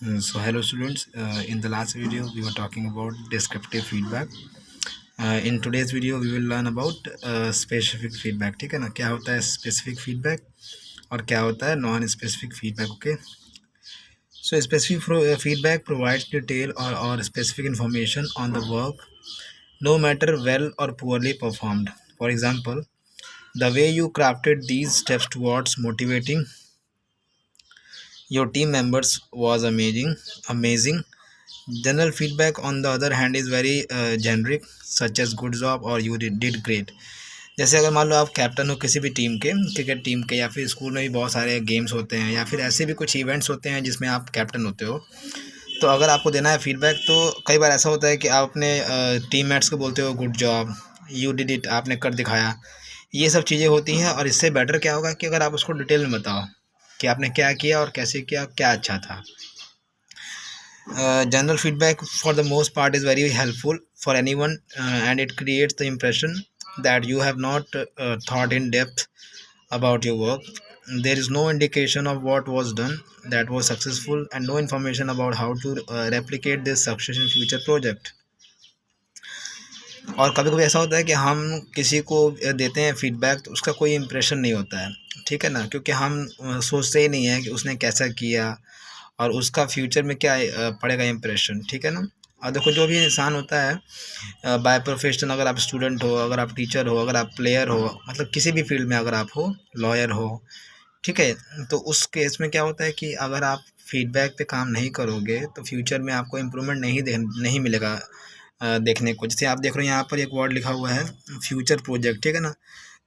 So hello students, in the last video we were talking about descriptive feedback. In today's video we will learn about specific feedback. ठीक है ना, क्या होता है specific feedback और क्या होता है non specific feedback. Okay, so specific feedback provides detail or specific information on the work, no matter well or poorly performed. For example, the way you crafted these steps towards motivating your team members was amazing. General feedback, on the other hand, is very generic, such as good job or you did great. जैसे अगर मान लो आप captain हो किसी भी team के, cricket team के, या फिर स्कूल में भी बहुत सारे गेम्स होते हैं या फिर ऐसे भी कुछ इवेंट्स होते हैं जिसमें आप कैप्टन होते हो। तो अगर आपको देना है फीडबैक तो कई बार ऐसा होता है कि आप अपने टीममेट्स को बोलते हो good job, you did it, आपने कर दिखाया। ये सब चीज़ें होती हैं और इससे बेटर क्या होगा कि अगर आप उसको डिटेल में बताओ कि आपने क्या किया और कैसे किया, क्या अच्छा था। General feedback for the most part is very helpful for anyone, and it creates the impression that you have not thought in depth about your work. There is no indication of what was done that was successful and no information about how to replicate this success in future project. और कभी कभी ऐसा होता है कि हम किसी को देते हैं फीडबैक तो उसका कोई इम्प्रेशन नहीं होता है, ठीक है ना, क्योंकि हम सोचते ही नहीं है कि उसने कैसा किया और उसका फ्यूचर में क्या पड़ेगा इम्प्रेशन, ठीक है ना। और देखो जो भी इंसान होता है बाय प्रोफेशन, अगर आप स्टूडेंट हो, अगर आप टीचर हो, अगर आप प्लेयर हो, मतलब किसी भी फील्ड में अगर आप हो, लॉयर हो, ठीक है, तो उस केस में क्या होता है कि अगर आप फीडबैक पे काम नहीं करोगे तो फ्यूचर में आपको इम्प्रूवमेंट नहीं मिलेगा देखने को। जैसे आप देख रहे हो यहाँ पर एक वर्ड लिखा हुआ है फ्यूचर प्रोजेक्ट, ठीक है ना।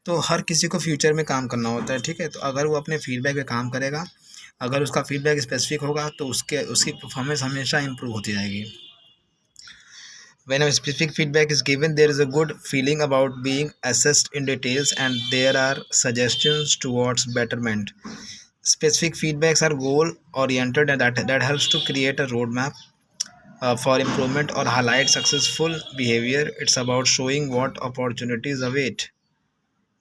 तो हर किसी को फ्यूचर में काम करना होता है, ठीक है। तो अगर वो अपने फीडबैक पे काम करेगा, अगर उसका फीडबैक स्पेसिफिक होगा तो उसकी परफॉर्मेंस हमेशा इम्प्रूव होती जाएगी। When a specific feedback is given, there is a good feeling about being assessed in details and there are suggestions towards betterment. Specific feedbacks are goal oriented and that helps to create a roadmap for improvement or highlight successful behavior. It's about showing what opportunities await.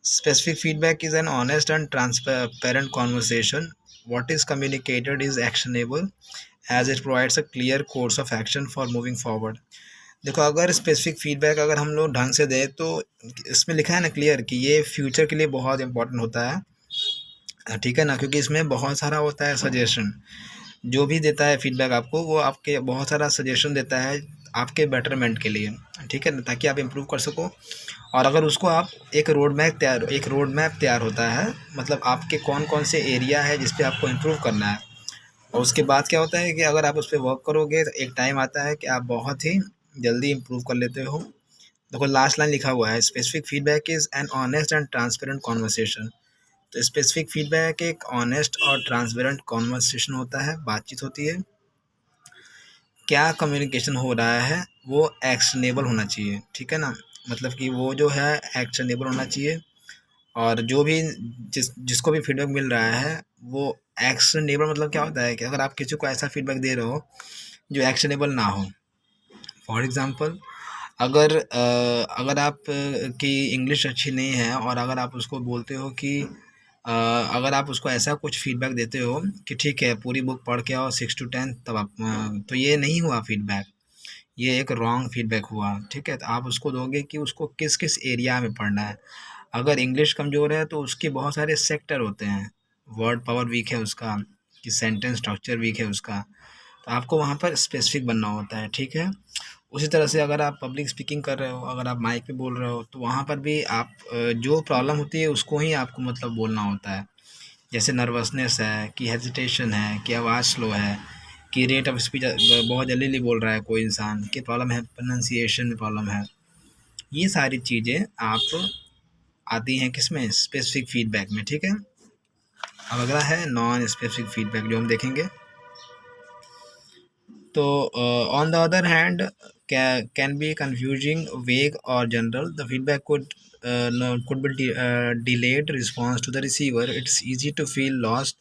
Specific feedback is an honest and transparent conversation. What is communicated is actionable as it provides a clear course of action for moving forward. देखो अगर specific feedback अगर हम लोग ढंग से दें तो इसमें लिखा है ना क्लियर कि ये फ्यूचर के लिए बहुत इंपॉर्टेंट होता है, ठीक है ना, क्योंकि इसमें बहुत सारा होता है सजेशन। जो भी देता है फीडबैक आपको, वो आपके बहुत सारा सजेशन देता है आपके बेटरमेंट के लिए, ठीक है ना, ताकि आप इम्प्रूव कर सको। और अगर उसको आप एक रोड मैप तैयार होता है, मतलब आपके कौन कौन से एरिया है जिस पे आपको इम्प्रूव करना है। और उसके बाद क्या होता है कि अगर आप उस पर वर्क करोगे तो एक टाइम आता है कि आप बहुत ही जल्दी इम्प्रूव कर लेते हो। देखो लास्ट लाइन लिखा हुआ है specific feedback is an honest and transparent conversation. तो स्पेसिफिक फीडबैक एक ऑनेस्ट और ट्रांसपेरेंट कॉन्वर्सेशन होता है, बातचीत होती है। क्या कम्युनिकेशन हो रहा है वो एक्शनेबल होना चाहिए, ठीक है ना, मतलब कि वो जो है एक्शनेबल होना चाहिए। और जो भी जिसको भी फीडबैक मिल रहा है वो एक्शनेबल, मतलब क्या होता है कि अगर आप किसी को ऐसा फीडबैक दे रहे हो जो एक्शनेबल ना हो। फॉर एग्ज़ाम्पल, अगर आप की इंग्लिश अच्छी नहीं है और अगर आप उसको बोलते हो कि अगर आप उसको ऐसा कुछ फीडबैक देते हो कि ठीक है पूरी बुक पढ़ के आओ 6 to 10, तब आप तो ये नहीं हुआ फीडबैक, ये एक रॉन्ग फीडबैक हुआ, ठीक है। तो आप उसको दोगे कि उसको किस किस एरिया में पढ़ना है। अगर इंग्लिश कमज़ोर है तो उसके बहुत सारे सेक्टर होते हैं, वर्ड पावर वीक है उसका, कि सेंटेंस स्ट्रक्चर वीक है उसका, तो आपको वहाँ पर स्पेसिफिक बनना होता है, ठीक है। उसी तरह से अगर आप पब्लिक स्पीकिंग कर रहे हो, अगर आप माइक पे बोल रहे हो, तो वहाँ पर भी आप जो प्रॉब्लम होती है उसको ही आपको मतलब बोलना होता है। जैसे नर्वसनेस है, कि हेजिटेशन है, कि आवाज़ स्लो है, कि रेट ऑफ स्पीच बहुत जल्दी जल्दी बोल रहा है कोई इंसान, की प्रॉब्लम है, प्रोनाउंसिएशन में प्रॉब्लम है। ये सारी चीज़ें आप आती हैं किसमें, स्पेसिफिक फीडबैक में, ठीक है। अब अगला है नॉन स्पेसिफिक फीडबैक जो हम देखेंगे। तो on the other hand, can be confusing, vague or general. The feedback could be delayed response to the receiver. It's easy to feel lost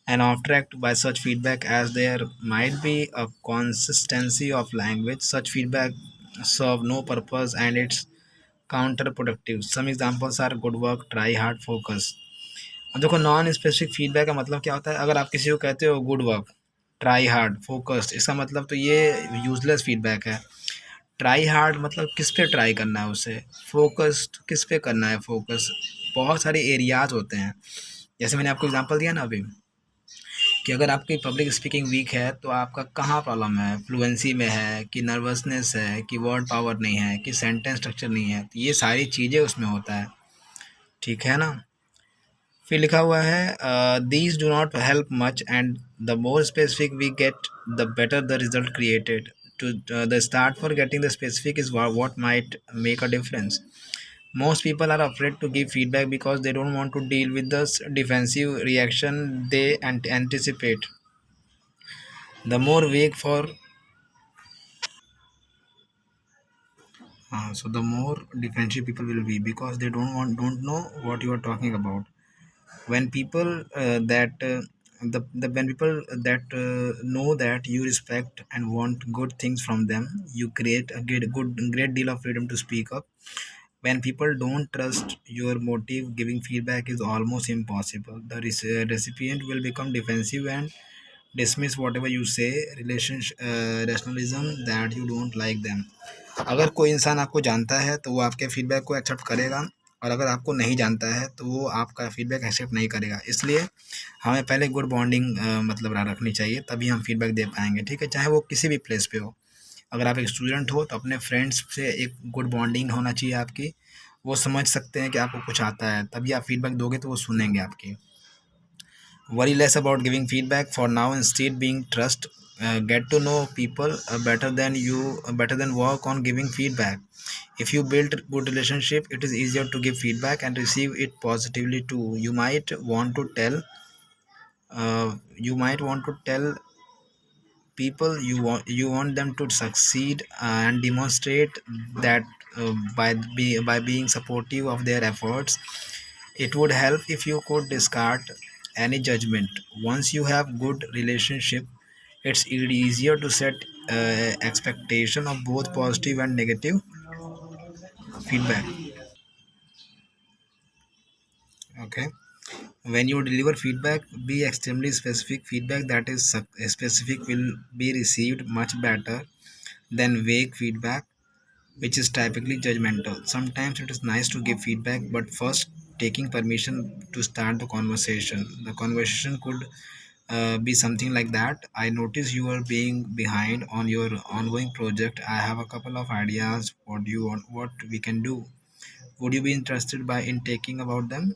and off track by such feedback as there might be a consistency of language. Such feedback serve no purpose and it's counterproductive. Some examples are good work, try hard, focus. अब देखो non specific feedback का मतलब क्या होता है। अगर आप किसी को कहते हो good work, try hard, focused, इसका मतलब तो ये यूज़लेस फीडबैक है। ट्राई हार्ड मतलब किस पे ट्राई करना है उसे, फोकस्ड किस पे करना है फोकस। बहुत सारे एरियाज़ होते हैं, जैसे मैंने आपको एग्जांपल दिया ना अभी, कि अगर आपकी पब्लिक स्पीकिंग वीक है तो आपका कहाँ प्रॉब्लम है, फ्लुएंसी में है कि नर्वसनेस है कि वर्ड पावर नहीं है कि सेंटेंस स्ट्रक्चर नहीं है, तो ये सारी चीज़ें उसमें होता है, ठीक है ना। फिर लिखा हुआ है these do not help much and the more specific we get the better the result created to the start for getting the specific is what might make a difference. Most people are afraid to give feedback because they don't want to deal with the defensive reaction they anticipate. The more vague for so the more defensive people will be because they don't know what you are talking about. When people when people that know that you respect and want good things from them, you create a great deal of freedom to speak up. When people don't trust your motive, giving feedback is almost impossible. The recipient will become defensive and dismiss whatever you say, relationship rationalism that you don't like them. अगर कोई इंसान आपको जानता है तो वो आपके feedback को एक्सेप्ट करेगा, और अगर आपको नहीं जानता है तो वो आपका फीडबैक एक्सेप्ट नहीं करेगा। इसलिए हमें पहले गुड बॉन्डिंग मतलब रखनी चाहिए, तभी हम फीडबैक दे पाएंगे, ठीक है, चाहे वो किसी भी प्लेस पे हो। अगर आप एक स्टूडेंट हो तो अपने फ्रेंड्स से एक गुड बॉन्डिंग होना चाहिए आपकी, वो समझ सकते हैं कि आपको कुछ आता है, तभी आप फीडबैक दोगे तो वो सुनेंगे आपकी। Worry less about giving feedback for now, instead being trust. Get to know people better than work on giving feedback. If you build good relationship, it is easier to give feedback and receive it positively too. You might want to tell people you want them to succeed and demonstrate that by being supportive of their efforts. It would help if you could discard any judgment. Once you have good relationship, it's easier to set expectation of both positive and negative feedback. Okay. When you deliver feedback, be extremely specific. Feedback that is specific will be received much better than vague feedback, which is typically judgmental. Sometimes it is nice to give feedback, but first taking permission to start the conversation. The conversation could be something like that. I notice you are being behind on your ongoing project. I have a couple of ideas. What do you want? What we can do? Would you be interested by in taking about them?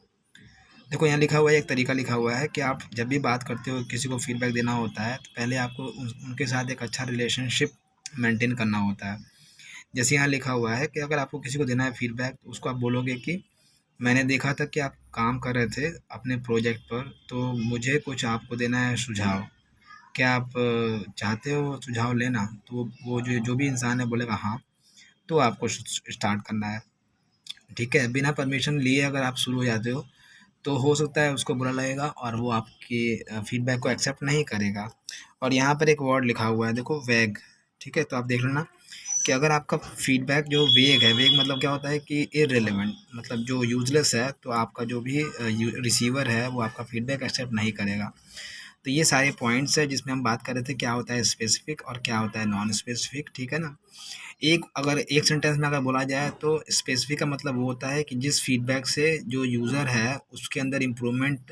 देखो यहाँ लिखा हुआ है, एक तरीका लिखा हुआ है कि आप जब भी बात करते हो, किसी को फीडबैक देना होता है, तो पहले आपको उनके साथ एक अच्छा रिलेशनशिप मेंटेन करना होता है। जैसे यहाँ लिखा हुआ है कि अगर आपको किसी को देना है फीडबैक, तो उसको आप बोलोगे कि मैंने देखा था कि आप काम कर रहे थे अपने प्रोजेक्ट पर, तो मुझे कुछ आपको देना है सुझाव। क्या आप चाहते हो सुझाव लेना? तो वो जो भी इंसान है बोलेगा हाँ, तो आपको स्टार्ट करना है, ठीक है। बिना परमिशन लिए अगर आप शुरू हो जाते हो तो हो सकता है उसको बुरा लगेगा और वो आपके फीडबैक को एक्सेप्ट नहीं करेगा। और यहाँ पर एक वर्ड लिखा हुआ है, देखो, वैग, ठीक है। तो आप देख लेना कि अगर आपका फीडबैक जो वेग है, वेग मतलब क्या होता है कि इररिलेवेंट, मतलब जो यूजलेस है, तो आपका जो भी रिसीवर है वो आपका फीडबैक एक्सेप्ट नहीं करेगा। तो ये सारे पॉइंट्स है जिसमें हम बात कर रहे थे, क्या होता है स्पेसिफिक और क्या होता है नॉन स्पेसिफिक, ठीक है ना। अगर एक सेंटेंस में अगर बोला जाए तो स्पेसिफिक का मतलब वो होता है कि जिस फीडबैक से जो यूज़र है उसके अंदर इम्प्रूवमेंट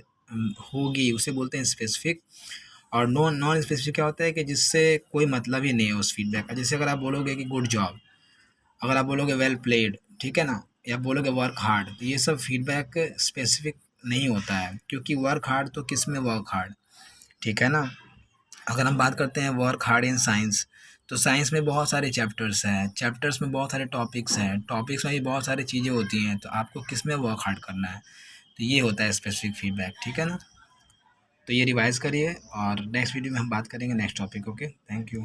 होगी, उसे बोलते हैं स्पेसिफिक। और नॉन नॉन स्पेसिफिक क्या होता है कि जिससे कोई मतलब ही नहीं है उस फीडबैक का। जैसे अगर आप बोलोगे कि गुड जॉब, अगर आप बोलोगे वेल प्लेड, ठीक है ना, या बोलोगे वर्क हार्ड, तो ये सब फीडबैक स्पेसिफिक नहीं होता है, क्योंकि वर्क हार्ड तो किस में वर्क हार्ड, ठीक है ना। अगर हम बात करते हैं वर्क हार्ड इन साइंस, तो साइंस में बहुत सारे चैप्टर्स हैं, चैप्टर्स में बहुत सारे टॉपिक्स हैं, टॉपिक्स में भी बहुत सारी चीज़ें होती हैं, तो आपको किस में वर्क हार्ड करना है, तो ये होता है स्पेसिफिक फीडबैक, ठीक है ना। तो ये रिवाइज़ करिए और नेक्स्ट वीडियो में हम बात करेंगे next topic. Okay, thank you.